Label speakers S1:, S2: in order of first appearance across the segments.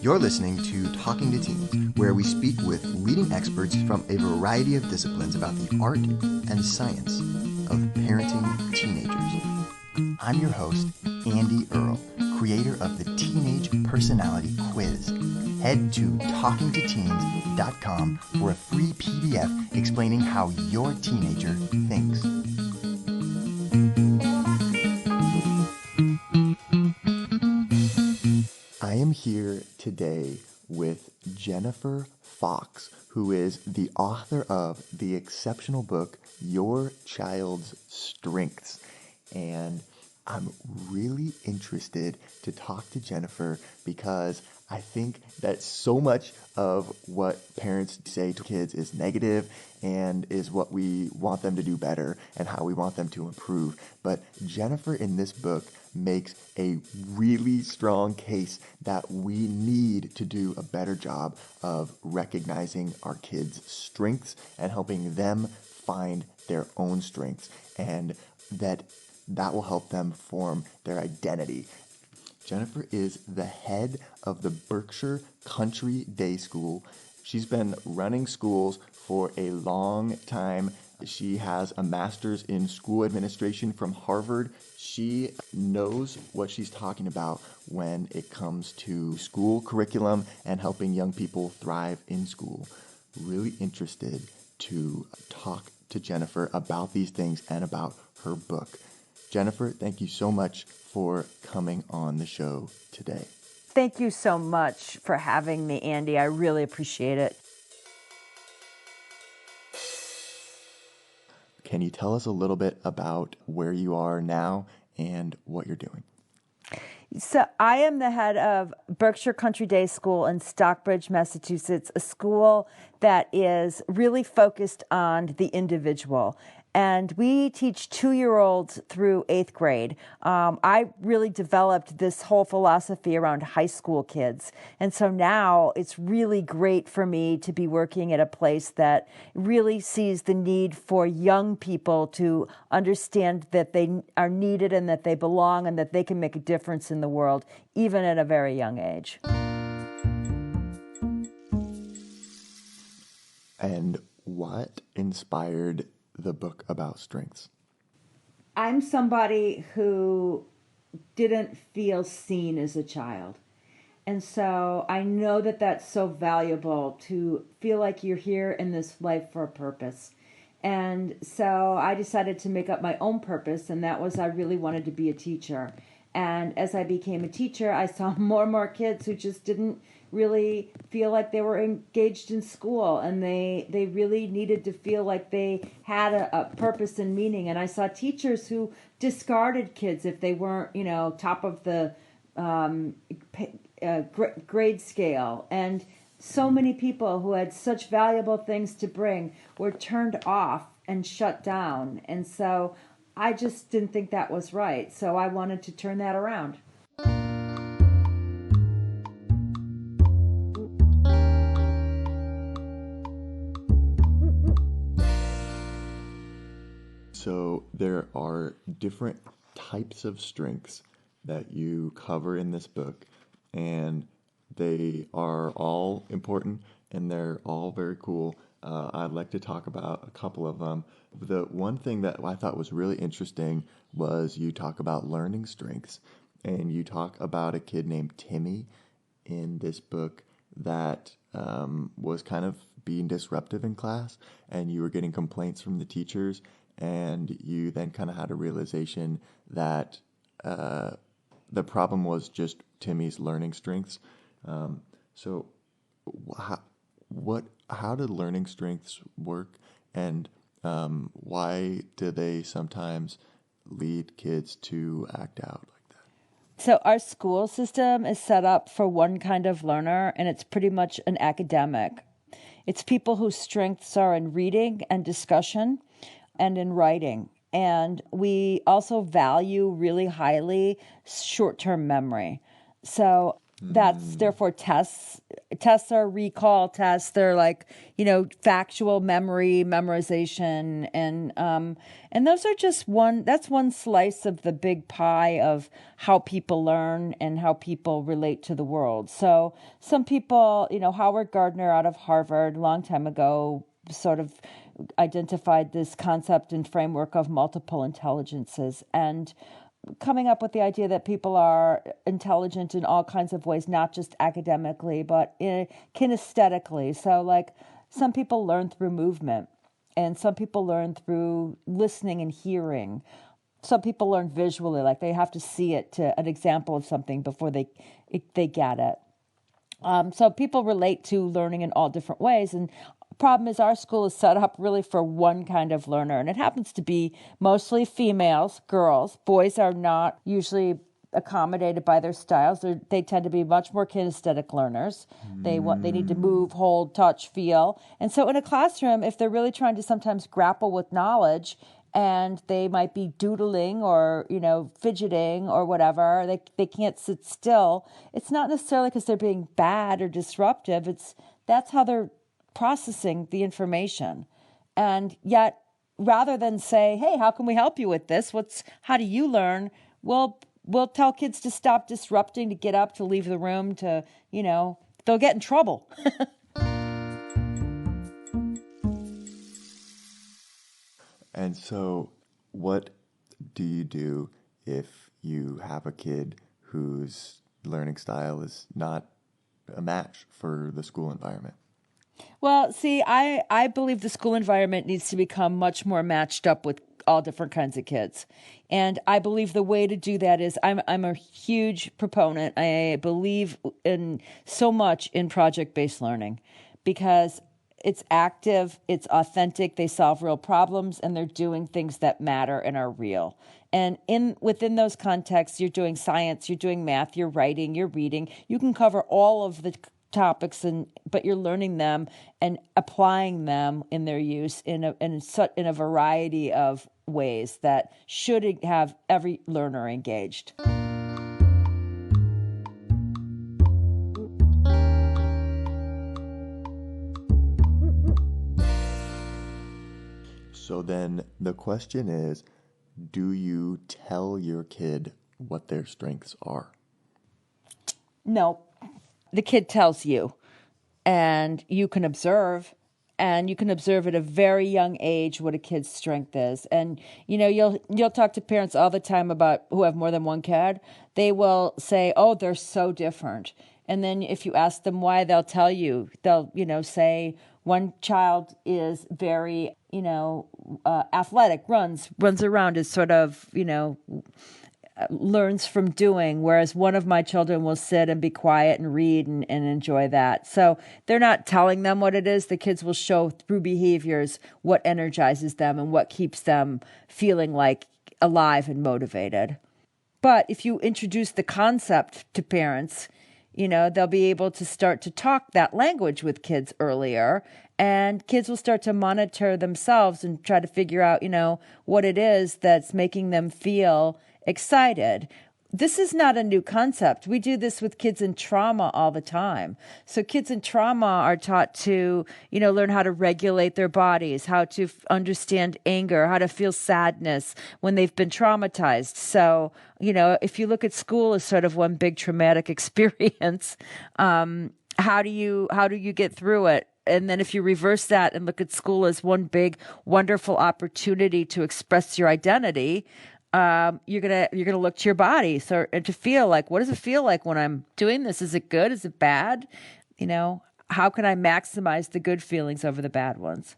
S1: You're listening to Talking to Teens, where we speak with leading experts from a variety of disciplines about the art and science of parenting teenagers. I'm your host, Andy Earle, creator of the Teenage Personality Quiz. Head to talkingtoteens.com for a free PDF explaining how your teenager thinks. I am here today with Jennifer Fox, who is the author of the exceptional book, Your Child's Strengths. And I'm really interested to talk to Jennifer because I think that so much of what parents say to kids is negative and is what we want them to do better and how we want them to improve. But Jennifer in this book makes a really strong case that we need to do a better job of recognizing our kids' strengths and helping them find their own strengths, and that will help them form their identity. Jennifer is the head of the Berkshire Country Day School. She's been running schools for a long time. She has a master's in school administration from Harvard. She knows what she's talking about when it comes to school curriculum and helping young people thrive in school. Really interested to talk to Jennifer about these things and about her book. Jennifer, thank you so much for coming on the show today.
S2: Thank you so much for having me, Andy. I really appreciate it.
S1: Can you tell us a little bit about where you are now and what you're doing?
S2: So I am the head of Berkshire Country Day School in Stockbridge, Massachusetts, a school that is really focused on the individual. And we teach 2-year-olds through 8th grade. I really developed this whole philosophy around high school kids. And so now it's really great for me to be working at a place that really sees the need for young people to understand that they are needed and that they belong and that they can make a difference in the world, even at a very young age.
S1: And what inspired the book about strengths?
S2: I'm somebody who didn't feel seen as a child. And so I know that that's so valuable to feel like you're here in this life for a purpose. And so I decided to make up my own purpose, and that was I really wanted to be a teacher. And as I became a teacher, I saw more and more kids who just didn't really feel like they were engaged in school, and they really needed to feel like they had a purpose and meaning. And I saw teachers who discarded kids if they weren't, top of the grade scale. And so many people who had such valuable things to bring were turned off and shut down. And so I just didn't think that was right. So I wanted to turn that around.
S1: So there are different types of strengths that you cover in this book, and they are all important and they're all very cool. I'd like to talk about a couple of them. The one thing that I thought was really interesting was you talk about learning strengths, and you talk about a kid named Timmy in this book that was kind of being disruptive in class, and you were getting complaints from the teachers, and you then kind of had a realization that the problem was just Timmy's learning strengths. So how do learning strengths work, and why do they sometimes lead kids to act out like that?
S2: So our school system is set up for one kind of learner, and it's pretty much an academic. It's people whose strengths are in reading and discussion and in writing. And we also value really highly short-term memory. So That's therefore tests. Tests are recall tests. They're like, factual memory, memorization, and those are just that's one slice of the big pie of how people learn and how people relate to the world. So some people, Howard Gardner out of Harvard a long time ago sort of identified this concept and framework of multiple intelligences, and coming up with the idea that people are intelligent in all kinds of ways, not just academically, but kinesthetically. So like some people learn through movement, and some people learn through listening and hearing. Some people learn visually, like they have to see it, to an example of something before they get it. So people relate to learning in all different ways. And problem is our school is set up really for one kind of learner, and it happens to be mostly females, girls. Boys are not usually accommodated by their styles. They tend to be much more kinesthetic learners. They need to move, hold, touch, feel. And so in a classroom, if they're really trying to sometimes grapple with knowledge, and they might be doodling or, fidgeting or whatever, they can't sit still. It's not necessarily because they're being bad or disruptive. That's how they're processing the information. And yet, rather than say, hey, how can we help you with this? How do you learn? We'll tell kids to stop disrupting, to get up, to leave the room, to, they'll get in trouble.
S1: And so what do you do if you have a kid whose learning style is not a match for the school environment?
S2: Well, see, I believe the school environment needs to become much more matched up with all different kinds of kids. And I believe the way to do that is I'm a huge proponent. I believe in so much in project-based learning because it's active, it's authentic, they solve real problems, and they're doing things that matter and are real. And within those contexts, you're doing science, you're doing math, you're writing, you're reading. You can cover all of the topics, but you're learning them and applying them in their use in a variety of ways that should have every learner engaged.
S1: So then the question is, do you tell your kid what their strengths are?
S2: No. The kid tells you, and you can observe, and you can observe at a very young age what a kid's strength is. And you'll talk to parents all the time about who have more than one kid. They will say, "Oh, they're so different." And then if you ask them why, they'll tell you. They'll say one child is very athletic, runs around, is sort of learns from doing, whereas one of my children will sit and be quiet and read and enjoy that. So they're not telling them what it is. The kids will show through behaviors what energizes them and what keeps them feeling like alive and motivated. But if you introduce the concept to parents, they'll be able to start to talk that language with kids earlier, and kids will start to monitor themselves and try to figure out, what it is that's making them feel excited. This is not a new concept. We do this with kids in trauma all the time. So kids in trauma are taught to, learn how to regulate their bodies, how to understand anger, how to feel sadness when they've been traumatized. So, if you look at school as sort of one big traumatic experience, how do you get through it? And then if you reverse that and look at school as one big, wonderful opportunity to express your identity, you're gonna look to your body and to feel like, what does it feel like when I'm doing this? Is it good? Is it bad? How can I maximize the good feelings over the bad ones?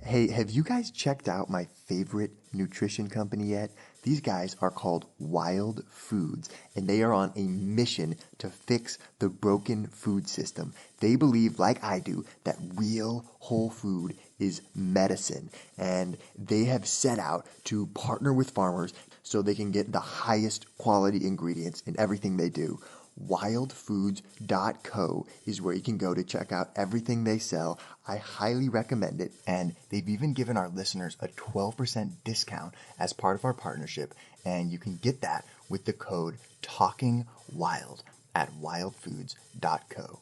S1: Hey, have you guys checked out my favorite nutrition company yet? These guys are called Wild Foods, and they are on a mission to fix the broken food system. They believe, like I do, that real whole food is medicine, and they have set out to partner with farmers so they can get the highest quality ingredients in everything they do. wildfoods.co is where you can go to check out everything they sell. I highly recommend it, and they've even given our listeners a 12% discount as part of our partnership, and you can get that with the code TALKINGWILD at wildfoods.co.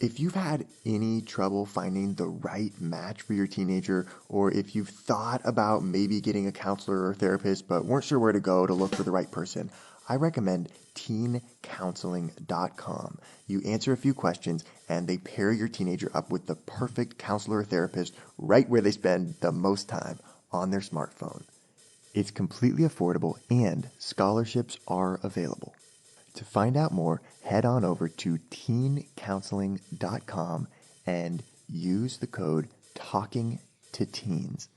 S1: If you've had any trouble finding the right match for your teenager, or if you've thought about maybe getting a counselor or therapist but weren't sure where to go to look for the right person, I recommend teencounseling.com. You answer a few questions and they pair your teenager up with the perfect counselor or therapist right where they spend the most time, on their smartphone. It's completely affordable and scholarships are available. To find out more, head on over to teencounseling.com and use the code TALKINGTOTEENS.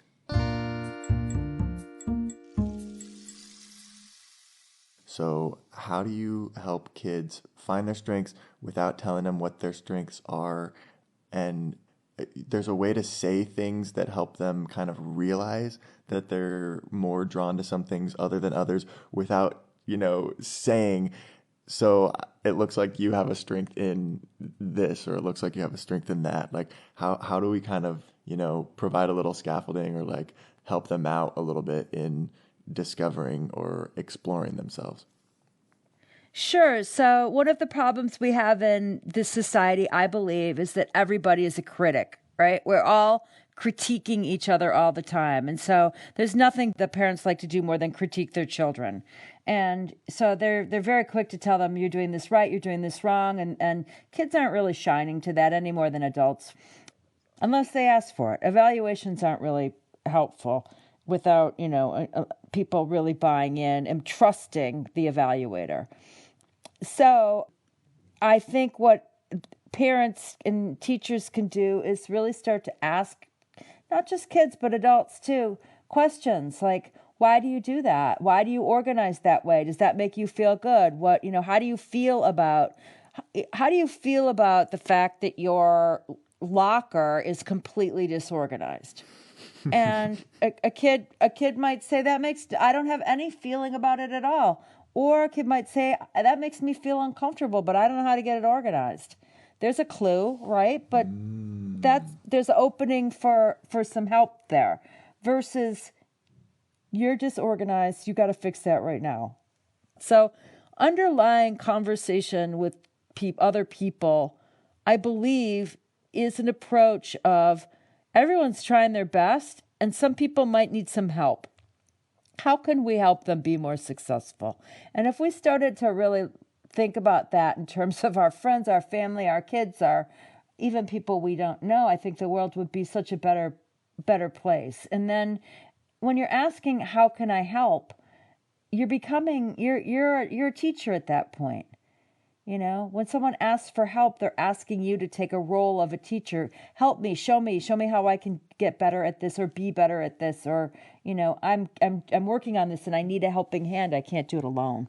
S1: So how do you help kids find their strengths without telling them what their strengths are? And there's a way to say things that help them kind of realize that they're more drawn to some things other than others without, saying, so it looks like you have a strength in this, or it looks like you have a strength in that. Like, how do we kind of, provide a little scaffolding or like help them out a little bit in discovering or exploring themselves?
S2: Sure. So one of the problems we have in this society, I believe, is that everybody is a critic, right? We're all critiquing each other all the time. And so there's nothing that parents like to do more than critique their children. And so they're very quick to tell them, you're doing this right, you're doing this wrong. And kids aren't really shining to that any more than adults, unless they ask for it. Evaluations aren't really helpful without, people really buying in and trusting the evaluator. So I think what parents and teachers can do is really start to ask, not just kids, but adults too, questions like, why do you do that? Why do you organize that way? Does that make you feel good? How do you feel about the fact that your locker is completely disorganized? And a kid might say I don't have any feeling about it at all. Or a kid might say, that makes me feel uncomfortable, but I don't know how to get it organized. There's a clue, right? But there's an opening for some help there. Versus, you're disorganized, you got to fix that right now. So underlying conversation with other people, I believe, is an approach of everyone's trying their best, and some people might need some help. How can we help them be more successful? And if we started to really think about that in terms of our friends, our family, our kids, even people we don't know, I think the world would be such a better place. And then when you're asking, how can I help? You're a teacher at that point. When someone asks for help, they're asking you to take a role of a teacher. Help me, show me how I can get better at this or be better at this, or, I'm working on this and I need a helping hand. I can't do it alone.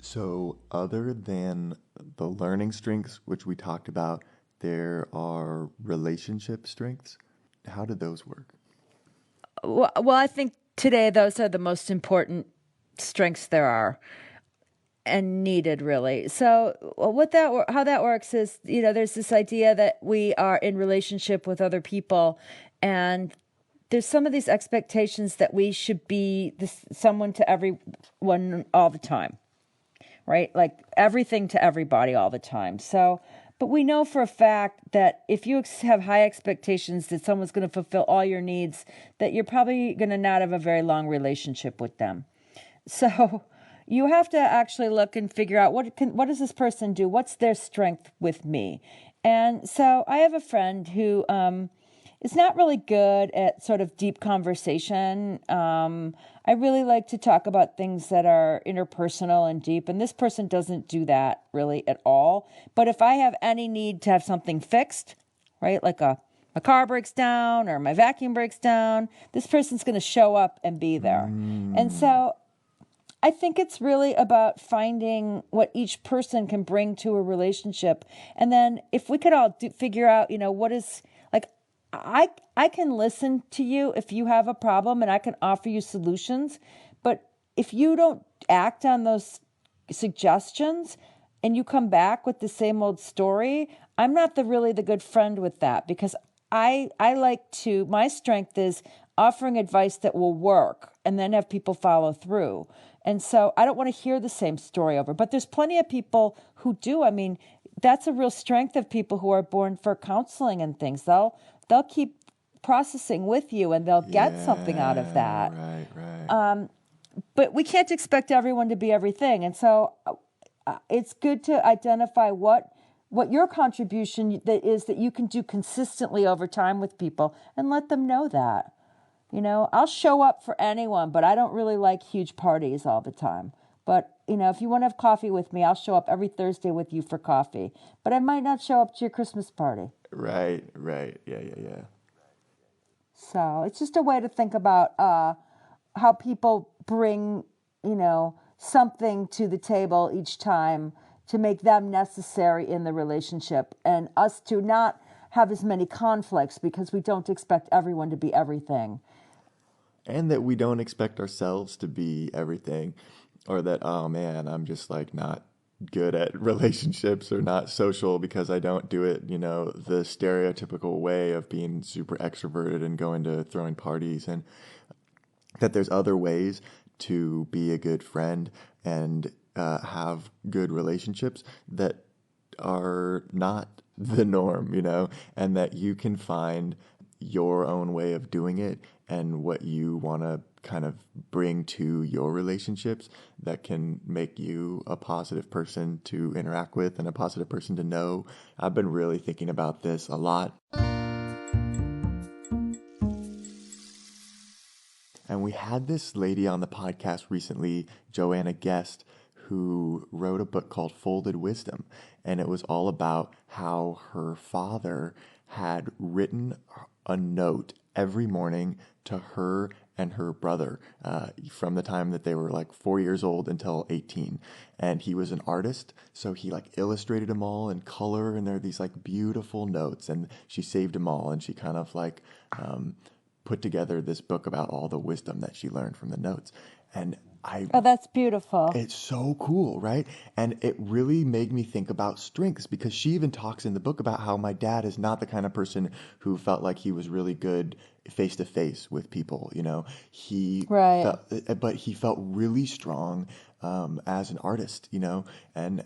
S1: So other than the learning strengths, which we talked about, there are relationship strengths. How do those work?
S2: Well, I think today those are the most important strengths there are and needed, really. So how that works is, there's this idea that we are in relationship with other people, and there's some of these expectations that we should be someone to everyone all the time, right? Like everything to everybody all the time. So, but we know for a fact that if you have high expectations that someone's going to fulfill all your needs, that you're probably going to not have a very long relationship with them. So you have to actually look and figure out what does this person do? What's their strength with me? And so I have a friend who is not really good at sort of deep conversation. I really like to talk about things that are interpersonal and deep, and this person doesn't do that really at all. But if I have any need to have something fixed, right, like my car breaks down or my vacuum breaks down, this person's going to show up and be there. And so I think it's really about finding what each person can bring to a relationship. And then if we could all figure out, what is like, I can listen to you if you have a problem and I can offer you solutions. But if you don't act on those suggestions and you come back with the same old story, I'm not really the good friend with that, because I like to, my strength is offering advice that will work and then have people follow through. And so I don't want to hear the same story over, but there's plenty of people who do. I mean, that's a real strength of people who are born for counseling and things. They'll keep processing with you and they'll get something out of that.
S1: Right.
S2: But we can't expect everyone to be everything. And so it's good to identify what your contribution that you can do consistently over time with people and let them know that. I'll show up for anyone, but I don't really like huge parties all the time. But, if you want to have coffee with me, I'll show up every Thursday with you for coffee. But I might not show up to your Christmas party.
S1: Right. Yeah.
S2: So it's just a way to think about how people bring, something to the table each time to make them necessary in the relationship, and us to not have as many conflicts because we don't expect everyone to be everything.
S1: And that we don't expect ourselves to be everything, or that, oh man, I'm just like not good at relationships or not social because I don't do it, the stereotypical way of being super extroverted and going to throwing parties, and that there's other ways to be a good friend and have good relationships that are not the norm, and that you can find your own way of doing it and what you want to kind of bring to your relationships that can make you a positive person to interact with and a positive person to know. I've been really thinking about this a lot. And we had this lady on the podcast recently, Joanna Guest, who wrote a book called Folded Wisdom. And it was all about how her father had written a note every morning to her and her brother from the time that they were like 4 years old until 18. And he was an artist, so he like illustrated them all in color, and they're these like beautiful notes, and she saved them all, and she kind of like put together this book about all the wisdom that she learned from the notes. And
S2: Oh, that's beautiful.
S1: it's so cool, right? And it really made me think about strengths, because she even talks in the book about how my dad is not the kind of person who felt like he was really good face to face with people. He
S2: Right.
S1: but he felt really strong as an artist, and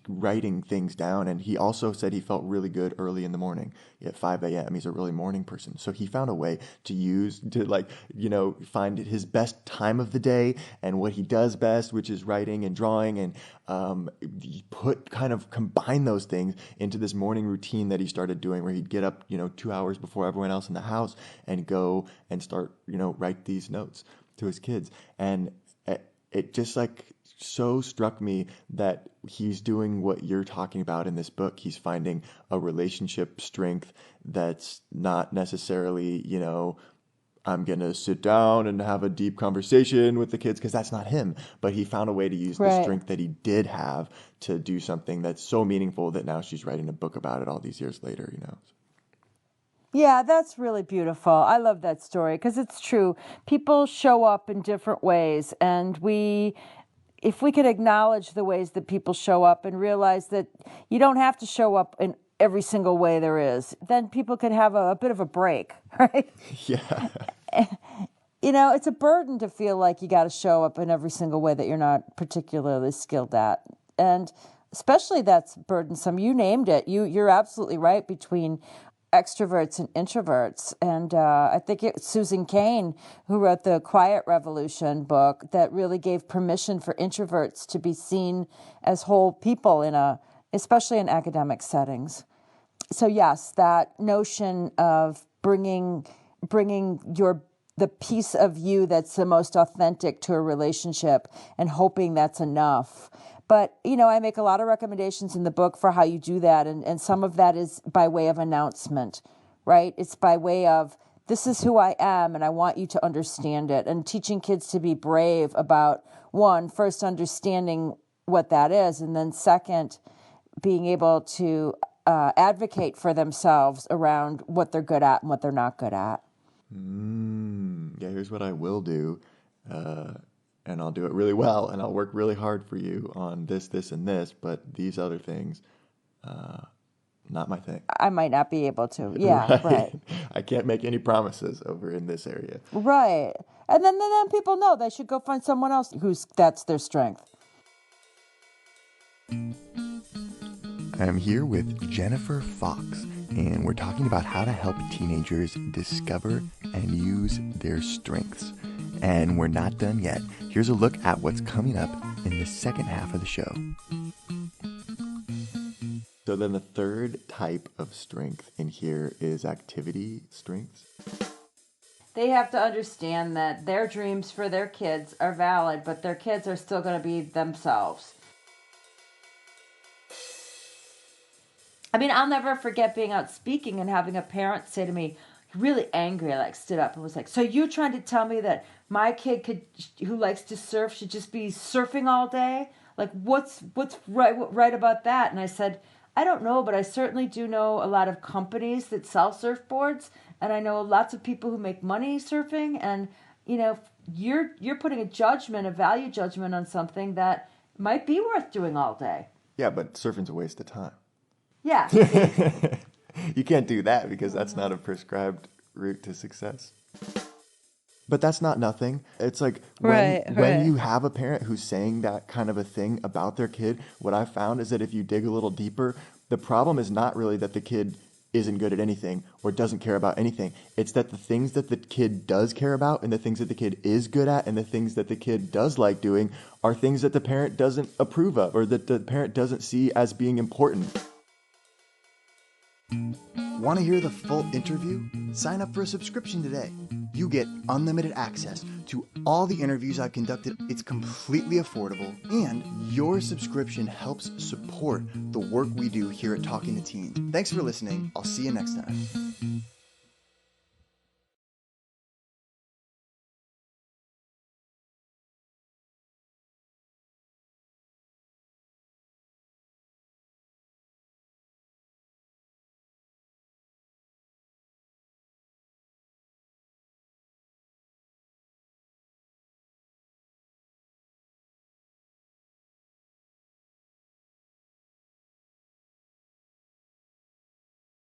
S1: writing things down. And he also said he felt really good early in the morning at 5 a.m. He's a really morning person. So he found a way to find his best time of the day and what he does best, which is writing and drawing, and combine those things into this morning routine that he started doing, where he'd get up, 2 hours before everyone else in the house and go and start, write these notes to his kids. And it just like so struck me that he's doing what you're talking about in this book. He's finding a relationship strength that's not necessarily, I'm going to sit down and have a deep conversation with the kids, because that's not him. But he found a way to use the strength that he did have to do something that's so meaningful that now she's writing a book about it all these years later,
S2: Yeah, that's really beautiful. I love that story because it's true. People show up in different ways, and if we could acknowledge the ways that people show up and realize that you don't have to show up in every single way there is, then people could have a bit of a break, right?
S1: Yeah.
S2: It's a burden to feel like you got to show up in every single way that you're not particularly skilled at. And especially that's burdensome. You named it. You're absolutely right between extroverts and introverts. And I think it's Susan Cain who wrote the Quiet Revolution book that really gave permission for introverts to be seen as whole people especially in academic settings. So yes, that notion of bringing the piece of you that's the most authentic to a relationship and hoping that's enough. But, I make a lot of recommendations in the book for how you do that. And some of that is by way of announcement, right? It's by way of this is who I am, and I want you to understand it. And teaching kids to be brave about, one, first understanding what that is, and then second, being able to advocate for themselves around what they're good at and what they're not good at.
S1: Yeah, here's what I will do, and I'll do it really well, and I'll work really hard for you on this, this, and this, but these other things, not my thing.
S2: I might not be able to. Yeah, right.
S1: I can't make any promises over in this area.
S2: Right. And then people know they should go find someone else that's their strength.
S1: I'm here with Jennifer Fox, and we're talking about how to help teenagers discover and use their strengths. And we're not done yet. Here's a look at what's coming up in the second half of the show. So then the third type of strength in here is activity strengths.
S2: They have to understand that their dreams for their kids are valid, but their kids are still going to be themselves. I mean, I'll never forget being out speaking and having a parent say to me, really angry, like stood up and was like, so you're trying to tell me that my kid who likes to surf should just be surfing all day? Like, what's right about that? And I said, I don't know, but I certainly do know a lot of companies that sell surfboards, and I know lots of people who make money surfing, and, you know, you're putting a value judgment on something that might be worth doing all day.
S1: Yeah, but surfing's a waste of time.
S2: Yeah.
S1: You can't do that because that's not a prescribed route to success. But that's not nothing. It's like when you have a parent who's saying that kind of a thing about their kid, what I found is that if you dig a little deeper, the problem is not really that the kid isn't good at anything or doesn't care about anything. It's that the things that the kid does care about and the things that the kid is good at and the things that the kid does like doing are things that the parent doesn't approve of or that the parent doesn't see as being important.
S3: Want to hear the full interview? Sign up for a subscription today. You get unlimited access to all the interviews I've conducted. It's completely affordable, and your subscription helps support the work we do here at Talking to Teens. Thanks for listening. I'll see you next time.